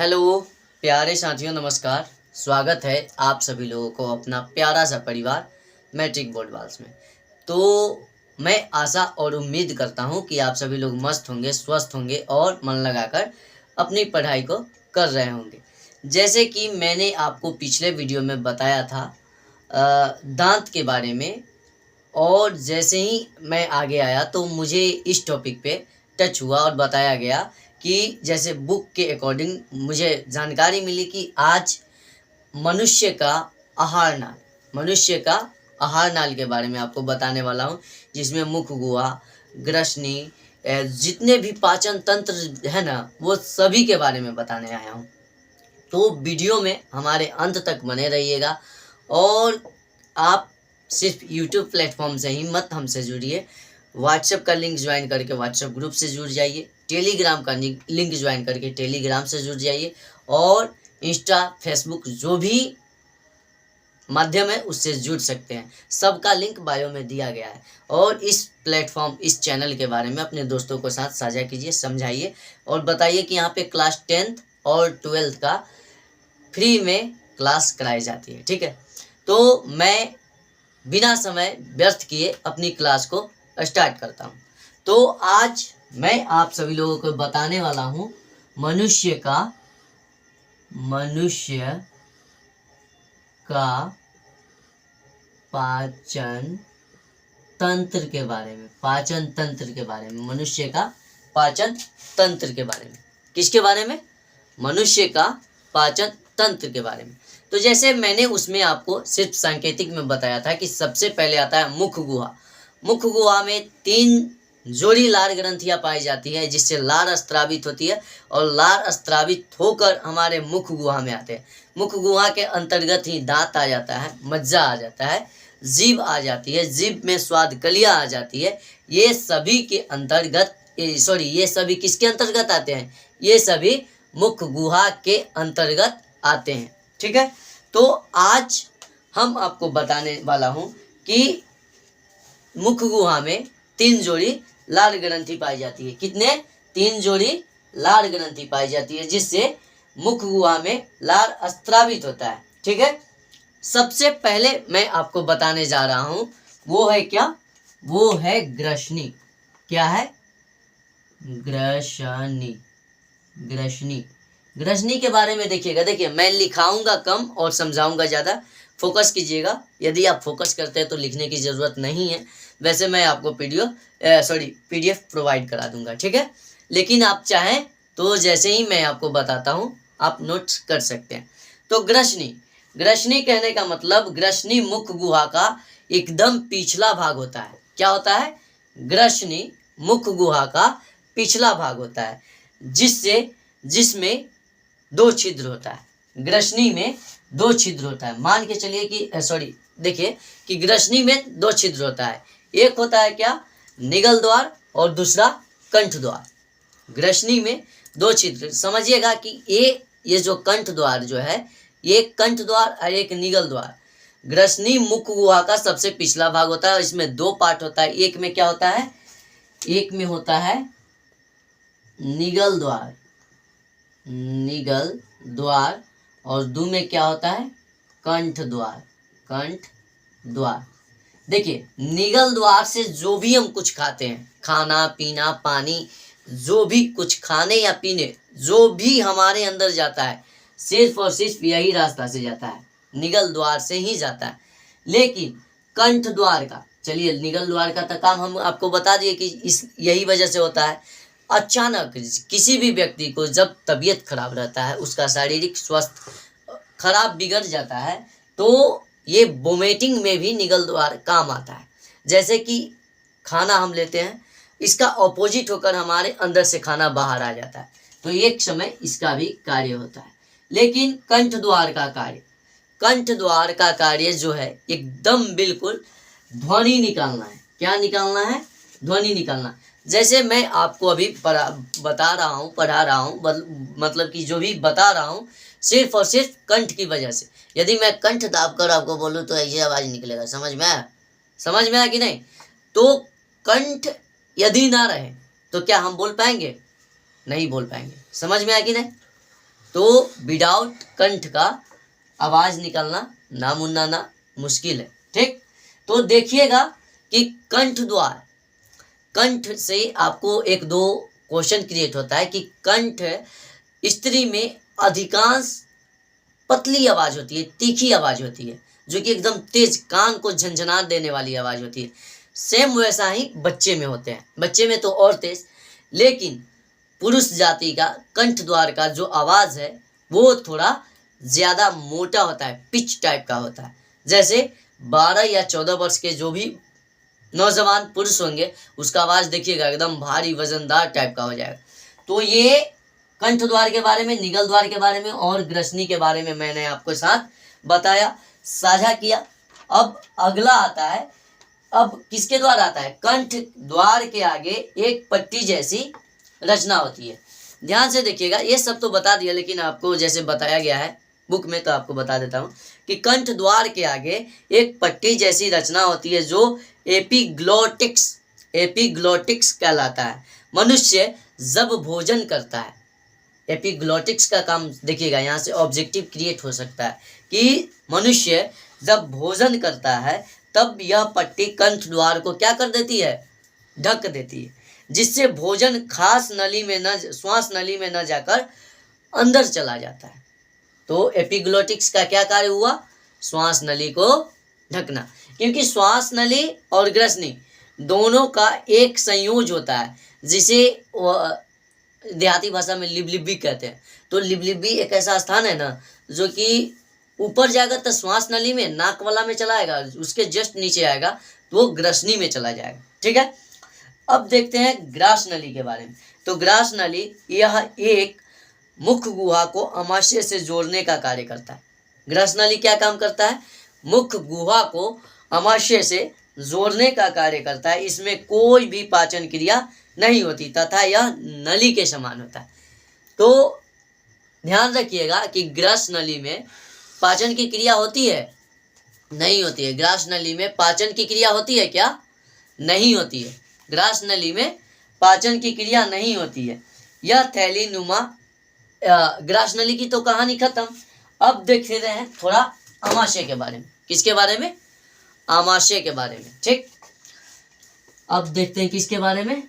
Hello प्यारे साथियों, नमस्कार। स्वागत है आप सभी लोगों को अपना प्यारा सा परिवार मैट्रिक बोर्ड वाल्स में। तो मैं आशा और उम्मीद करता हूं कि आप सभी लोग मस्त होंगे, स्वस्थ होंगे और मन लगाकर अपनी पढ़ाई को कर रहे होंगे। जैसे कि मैंने आपको पिछले वीडियो में बताया था दांत के बारे में, और जैसे ही मैं आगे आया तो मुझे इस टॉपिक पे टच हुआ और बताया गया कि जैसे बुक के अकॉर्डिंग मुझे जानकारी मिली कि आज मनुष्य का आहार नाल मनुष्य का आहार नाल के बारे में आपको बताने वाला हूँ, जिसमें मुख गुहा, ग्रसनी, जितने भी पाचन तंत्र है ना, वो सभी के बारे में बताने आया हूँ। तो वीडियो में हमारे अंत तक बने रहिएगा। और आप सिर्फ यूट्यूब प्लेटफॉर्म से ही मत हमसे जुड़िए, व्हाट्सएप का लिंक ज्वाइन करके व्हाट्सएप ग्रुप से जुड़ जाइए, टेलीग्राम का लिंक ज्वाइन करके टेलीग्राम से जुड़ जाइए, और इंस्टा, फेसबुक जो भी माध्यम है उससे जुड़ सकते हैं। सबका लिंक बायो में दिया गया है। और इस प्लेटफॉर्म, इस चैनल के बारे में अपने दोस्तों के साथ साझा कीजिए, समझाइए और बताइए कि यहाँ पे क्लास 10th और 12th का फ्री में क्लास कराई जाती है। ठीक है, तो मैं बिना समय व्यर्थ किए अपनी क्लास को स्टार्ट करता हूँ। तो आज मैं आप सभी लोगों को बताने वाला हूँ मनुष्य का पाचन तंत्र के बारे में, पाचन तंत्र के बारे में, मनुष्य का पाचन तंत्र के बारे में। किसके बारे में? मनुष्य का पाचन तंत्र के बारे में। तो जैसे मैंने उसमें आपको सिर्फ सांकेतिक में बताया था कि सबसे पहले आता है मुख गुहा। मुख गुहा में 3 जोड़ी लार ग्रंथियां पाई जाती है, जिससे लार स्त्रावित होती है और लार स्त्रावित होकर हमारे मुख गुहा में आते हैं। मुख गुहा के अंतर्गत ही दांत आ जाता है, मज्जा आ जाता है, जीभ आ जाती है, जीभ में स्वाद कलियां आ जाती है। ये सभी के अंतर्गत ये सभी किसके अंतर्गत आते हैं? ये सभी मुख गुहा के अंतर्गत आते हैं। ठीक है, तो आज हम आपको बताने वाला हूं कि मुख गुहा में 3 जोड़ी लार ग्रंथि पाई जाती है। कितने? 3 जोड़ी लार ग्रंथि पाई जाती है, जिससे मुख गुहा में लार स्त्रावित होता है। ठीक है, सबसे पहले मैं आपको बताने जा रहा हूं, वो है क्या? वो है ग्रसनी। क्या है? ग्रसनी। ग्रसनी के बारे में देखिएगा। देखिए, मैं लिखाऊंगा कम और समझाऊंगा ज़्यादा, फोकस कीजिएगा। यदि आप फोकस करते हैं तो लिखने की ज़रूरत नहीं है। वैसे मैं आपको पीडीएफ प्रोवाइड करा दूंगा। ठीक है, लेकिन आप चाहें तो जैसे ही मैं आपको बताता हूँ आप नोट्स कर सकते हैं। तो ग्रसनी कहने का मतलब, ग्रसनी मुख गुहा का एकदम पिछला भाग होता है। क्या होता है? ग्रसनी मुख गुहा का पिछला भाग होता है, जिसमें 2 छिद्र होता है। ग्रसनी में 2 छिद्र होता है। मान के चलिए कि देखिए कि ग्रसनी में 2 छिद्र होता है। एक होता है क्या? निगल द्वार, और दूसरा कंठ द्वार। ग्रसनी में 2 छिद्र समझिएगा कि ये जो कंठ द्वार जो है, ये कंठ द्वार और एक निगल द्वार। ग्रसनी मुख गुहा का सबसे पिछला भाग होता है। इसमें 2 पार्ट होता है। एक में क्या होता है? एक में होता है निगल द्वार, और 2 में क्या होता है? कंठ द्वार। देखिए, निगल द्वार से जो भी हम कुछ खाते हैं, खाना पीना, पानी, जो भी कुछ खाने या पीने, जो भी हमारे अंदर जाता है, सिर्फ और सिर्फ यही रास्ता से जाता है, निगल द्वार से ही जाता है। लेकिन कंठ द्वार का, चलिए निगल द्वार का तो काम हम आपको बता दिए कि यही वजह से होता है। अचानक किसी भी व्यक्ति को जब तबीयत खराब रहता है, उसका शारीरिक स्वास्थ्य खराब बिगड़ जाता है, तो ये वोमिटिंग में भी निगल द्वार काम आता है। जैसे कि खाना हम लेते हैं, इसका ऑपोजिट होकर हमारे अंदर से खाना बाहर आ जाता है, तो एक समय इसका भी कार्य होता है। लेकिन कंठ द्वार का कार्य जो है, एकदम बिल्कुल ध्वनि निकालना है। क्या निकालना है? ध्वनि निकालना। जैसे मैं आपको अभी पढ़ा रहा हूँ, मतलब कि जो भी बता रहा हूँ, सिर्फ और सिर्फ कंठ की वजह से। यदि मैं कंठ दाब कर आपको बोलूँ तो ऐसी आवाज़ निकलेगा। समझ में आया कि नहीं? तो कंठ यदि ना रहे तो क्या हम बोल पाएंगे? नहीं बोल पाएंगे। समझ में आया कि नहीं? तो विदाउट कंठ का आवाज निकलना नामुमकिन ना मुश्किल है। ठीक, तो देखिएगा कि कंठ से आपको एक दो क्वेश्चन क्रिएट होता है कि कंठ स्त्री में अधिकांश पतली आवाज होती है, तीखी आवाज होती है, जो कि एकदम तेज कान को झंझना देने वाली आवाज होती है। सेम वैसा ही बच्चे में होते हैं, बच्चे में तो और तेज, लेकिन पुरुष जाति का कंठ द्वार का जो आवाज है वो थोड़ा ज्यादा मोटा होता है, पिच टाइप का होता है। जैसे 12 या 14 वर्ष के जो भी नौजवान पुरुष होंगे उसका आवाज देखिएगा एकदम भारी वजनदार टाइप का हो जाएगा। तो ये कंठ द्वार के बारे में, निगल द्वार के बारे में और ग्रसनी के बारे में मैंने आपको साथ बताया, साझा किया। अब अगला आता है, अब किसके द्वार आता है? कंठ द्वार के आगे एक पट्टी जैसी रचना होती है। ध्यान से देखिएगा, ये सब तो बता दिया, लेकिन आपको जैसे बताया गया है बुक में तो आपको बता देता हूँ कि कंठ द्वार के आगे एक पट्टी जैसी रचना होती है जो एपिग्लोटिक्स कहलाता है। मनुष्य जब भोजन करता है, एपिग्लोटिक्स का काम देखिएगा, यहाँ से ऑब्जेक्टिव क्रिएट हो सकता है कि मनुष्य जब भोजन करता है तब यह पट्टी कंठ द्वार को क्या कर देती है? ढक देती है, जिससे भोजन श्वास नली में न जाकर अंदर चला जाता है। तो एपिग्लोटिक्स का क्या कार्य हुआ? श्वास नली को ढकना, क्योंकि श्वास नली और ग्रसनी दोनों का एक संयोज होता है, जिसे देहाती भाषा में लिबलिबी कहते हैं। तो लिबलिबी एक ऐसा स्थान है ना जो कि ऊपर जाएगा तो श्वास नली में, नाक वाला में चला आएगा, उसके जस्ट नीचे आएगा तो वो ग्रसनी में चला जाएगा। ठीक है, अब देखते हैं ग्रास नली के बारे में। तो ग्रास नली यह एक मुख गुहा को अमाशय से जोड़ने का कार्य करता है। ग्रास नली क्या काम करता है? मुख गुहा को अमाशय से जोड़ने का कार्य करता है। इसमें कोई भी पाचन क्रिया नहीं होती तथा यह नली के समान होता है। तो ध्यान रखिएगा कि ग्रास नली में पाचन की क्रिया होती है? नहीं होती है। ग्रास नली में पाचन की क्रिया होती है क्या? नहीं होती है। ग्रास नली में पाचन की क्रिया नहीं होती है। यह थैली नुमा ग्रास नली की तो कहानी खत्म। अब देखते हैं थोड़ा आमाशय के बारे में। किसके बारे में? आमाशय के बारे में। ठीक, अब देखते हैं किसके बारे में।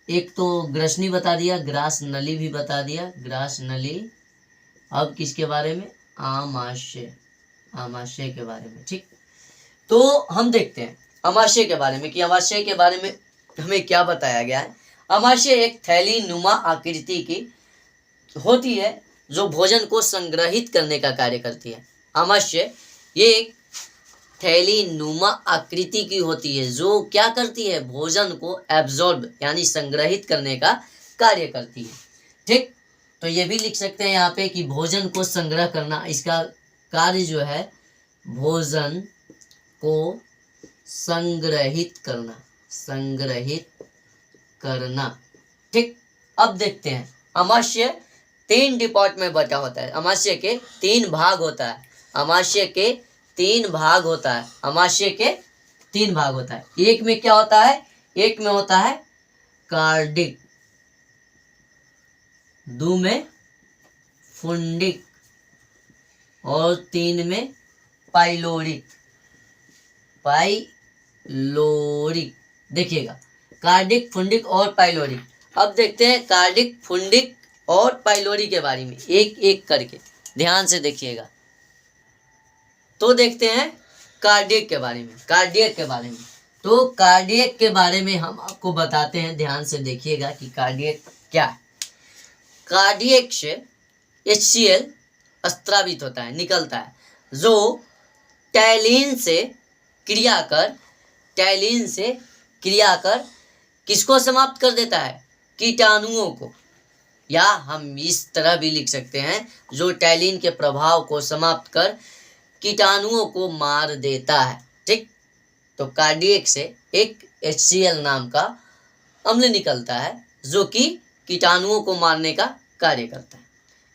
एक तो ग्रसनी बता दिया, ग्रास नली भी बता दिया, ग्रास नली। अब किसके बारे में? आमाशय, आमाशय के बारे में। ठीक, तो हम देखते हैं आमाशय के बारे में कि आमाशय के बारे में हमें क्या बताया गया है। आमाशय एक थैली नुमा आकृति की होती है जो भोजन को संग्रहित करने का कार्य करती है। आमाशय ये एक थैली नुमा आकृति की होती है जो क्या करती है? भोजन को एब्जॉर्ब यानी संग्रहित करने का कार्य करती है। ठीक, तो ये भी लिख सकते हैं यहाँ पे कि भोजन को संग्रह करना, इसका कार्य जो है भोजन को संग्रहित करना, संग्रहित करना। ठीक, अब देखते हैं आमाशय 3 डिपार्ट में बटा होता है। आमाशय के 3 भाग होता है। आमाशय के 3 भाग होता है। आमाशय के 3 भाग होता है। एक में क्या होता है? एक में होता है कार्डिक, 2 में फुंडिक और 3 में पाइलोरिक। पाइलोरिक देखिएगा, कार्डिक, फुंडिक और पाइलोरिक। अब देखते हैं कार्डिक, फुंडिक और पाइलोरी के बारे में एक एक करके, ध्यान से देखिएगा। तो देखते हैं कार्डियक के बारे में। कार्डियक के बारे में, तो कार्डियक के बारे में हम आपको बताते हैं, ध्यान से देखिएगा कि कार्डियक क्या है। कार्डियक से HCl स्त्रावित होता है, निकलता है, जो टैलिन से क्रिया कर किसको समाप्त कर देता है? कीटाणुओं को। या हम इस तरह भी लिख सकते हैं, जो टैलिन के प्रभाव को समाप्त कर कीटाणुओं को मार देता है। ठीक, तो कार्डियक से एक HCl नाम का अम्ल निकलता है जो कि कीटाणुओं को मारने का कार्य करता है।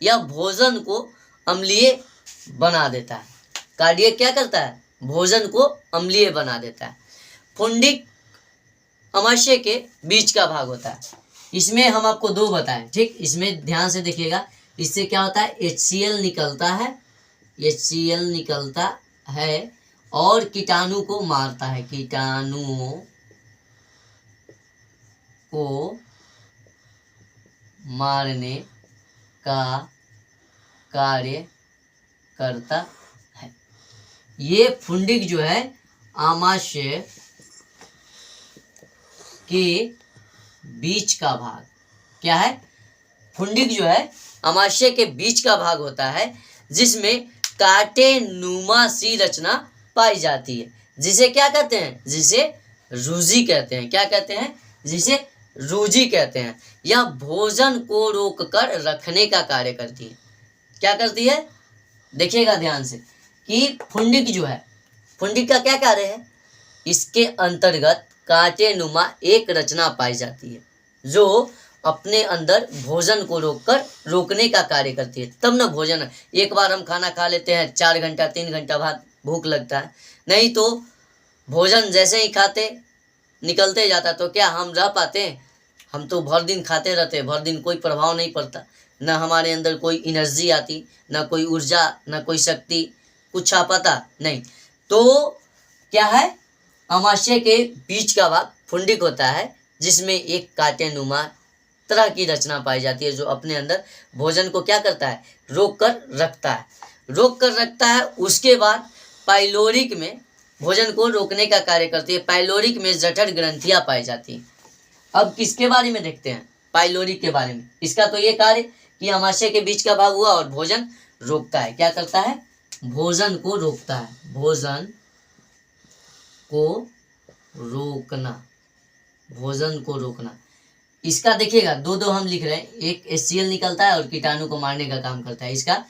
यह भोजन को अम्लीय बना देता है। कार्डियक क्या करता है? भोजन को अम्लीय बना देता है। फुंडिक आमाशय के बीच का भाग होता है। इसमें हम आपको 2 बताएं। ठीक, इसमें ध्यान से देखिएगा, इससे क्या होता है, HCl निकलता है, HCl निकलता है और कीटाणु को मारता है, कीटाणुओं को मारने का कार्य करता है। ये फुंडिक जो है आमाशय के बीच का भाग, क्या है, फुंडिक जो है आमाशय के बीच का भाग होता है जिसमें कांटे नुमा सी रचना पाई जाती है, जिसे क्या कहते हैं, जिसे रूजी कहते हैं। क्या कहते हैं, जिसे रूजी कहते हैं। यह भोजन को रोककर रखने का कार्य करती है। क्या करती है, देखिएगा ध्यान से कि फुंडिक जो है, फुंडिक का क्या कार्य है, इसके अंतर्गत कांटे नुमा एक रचना पाई जाती है जो अपने अंदर भोजन को रोकने का कार्य करती है। तब ना भोजन, एक बार हम खाना खा लेते हैं 4 घंटा 3 घंटा बाद भूख लगता है, नहीं तो भोजन जैसे ही खाते निकलते जाता तो क्या हम रह पाते हैं, हम तो भर दिन खाते रहते, भर दिन कोई प्रभाव नहीं पड़ता, ना हमारे अंदर कोई एनर्जी आती, ना कोई ऊर्जा, ना कोई शक्ति, कुछ आ पाता नहीं। तो क्या है, आमाशय के बीच का भाग फुंडिक होता है जिसमें एक कांटे नुमा तरह की रचना पाई जाती है जो अपने अंदर भोजन को क्या करता है, रोक कर रखता है, रोक कर रखता है। उसके बाद पाइलोरिक में भोजन को रोकने का कार्य करती है। पाइलोरिक में जठर ग्रंथियां पाई जाती हैं। अब किसके बारे में देखते हैं, पाइलोरिक के बारे में। इसका तो ये कार्य कि आमाशय के बीच का भाग हुआ और भोजन रोकता है। क्या करता है, भोजन को रोकता है, भोजन को रोकना, भोजन को रोकना। इसका देखिएगा दो हम लिख रहे हैं, एक HCl निकलता है और कीटाणु को मारने का काम करता है। इसका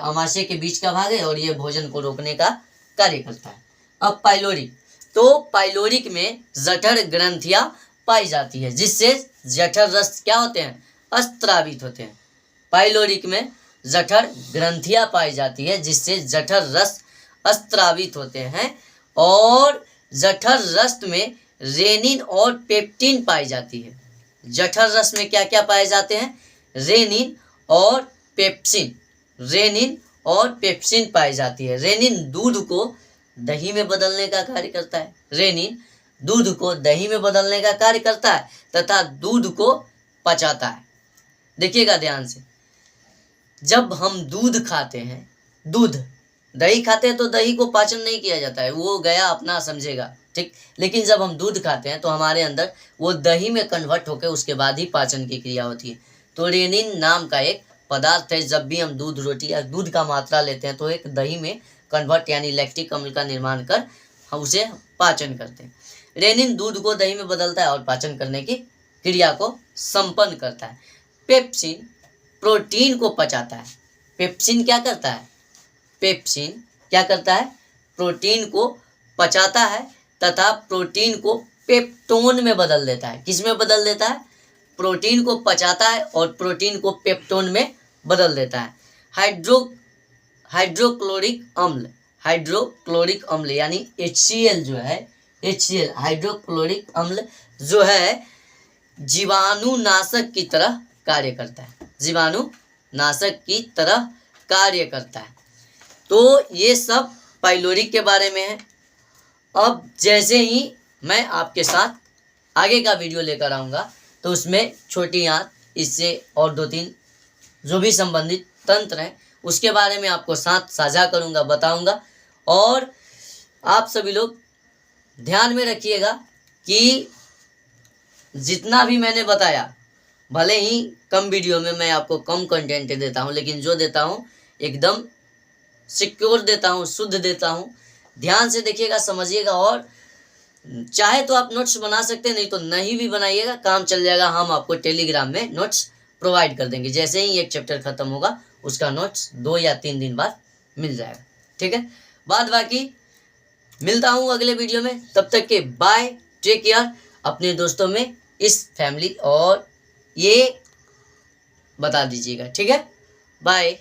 आमाशय के बीच का भाग है और ये भोजन को रोकने का कार्य करता है। अब पाइलोरिक, तो पाइलोरिक में जठर ग्रंथियां पाई जाती है जिससे जठर रस क्या होते हैं, अस्त्रावित होते हैं। पाइलोरिक में जठर ग्रंथियां पाई जाती है जिससे जठर रस अस्त्रावित होते हैं और जठर रस में रेनिन और पेप्टिन पाई जाती है। जठर रस में क्या क्या पाए जाते हैं, रेनिन और पेप्सिन, रेनिन और पेप्सिन पाई जाती है। रेनिन दूध को दही में बदलने का कार्य करता है, रेनिन दूध को दही में बदलने का कार्य करता है तथा दूध को पचाता है। देखिएगा ध्यान से, जब हम दूध खाते हैं, दूध दही खाते हैं तो दही को पाचन नहीं किया जाता है, वो गया अपना समझेगा, ठीक। लेकिन जब हम दूध खाते हैं तो हमारे अंदर वो दही में कन्वर्ट होकर उसके बाद ही पाचन की क्रिया होती है। तो रेनिन नाम का एक पदार्थ है, जब भी हम दूध, रोटी या दूध का मात्रा लेते हैं तो एक दही में कन्वर्ट यानी लैक्टिक अम्ल का निर्माण कर हम उसे पाचन करते हैं। रेनिन दूध को दही में बदलता है और पाचन करने की क्रिया को संपन्न करता है। पेप्सिन प्रोटीन को पचाता है। पेप्सिन क्या करता है, पेप्सिन क्या करता है, प्रोटीन को पचाता है तथा प्रोटीन को पेप्टोन में बदल देता है। किस में बदल देता है, प्रोटीन को पचाता है और प्रोटीन को पेप्टोन में बदल देता है। हाइड्रोक्लोरिक अम्ल यानी HCl जो है, HCl हाइड्रोक्लोरिक अम्ल जो है जीवाणुनाशक की तरह कार्य करता है, जीवाणुनाशक की तरह कार्य करता है। तो ये सब पाइलोरिक के बारे में है। अब जैसे ही मैं आपके साथ आगे का वीडियो लेकर आऊँगा तो उसमें छोटी आंत, इससे और 2-3 जो भी संबंधित तंत्र हैं उसके बारे में आपको साथ साझा करूँगा, बताऊँगा। और आप सभी लोग ध्यान में रखिएगा कि जितना भी मैंने बताया, भले ही कम वीडियो में मैं आपको कम कंटेंट देता हूँ, लेकिन जो देता हूँ एकदम सिक्योर देता हूँ, शुद्ध देता हूँ। ध्यान से देखिएगा, समझिएगा और चाहे तो आप नोट्स बना सकते हैं, नहीं तो नहीं भी बनाइएगा, काम चल जाएगा। हम आपको टेलीग्राम में नोट्स प्रोवाइड कर देंगे। जैसे ही एक चैप्टर खत्म होगा उसका नोट्स 2 या 3 दिन बाद मिल जाएगा, ठीक है। बाद बाकी मिलता हूँ अगले वीडियो में, तब तक के बाय, टेक केयर। अपने दोस्तों में इस फैमिली और ये बता दीजिएगा, ठीक है। बाय।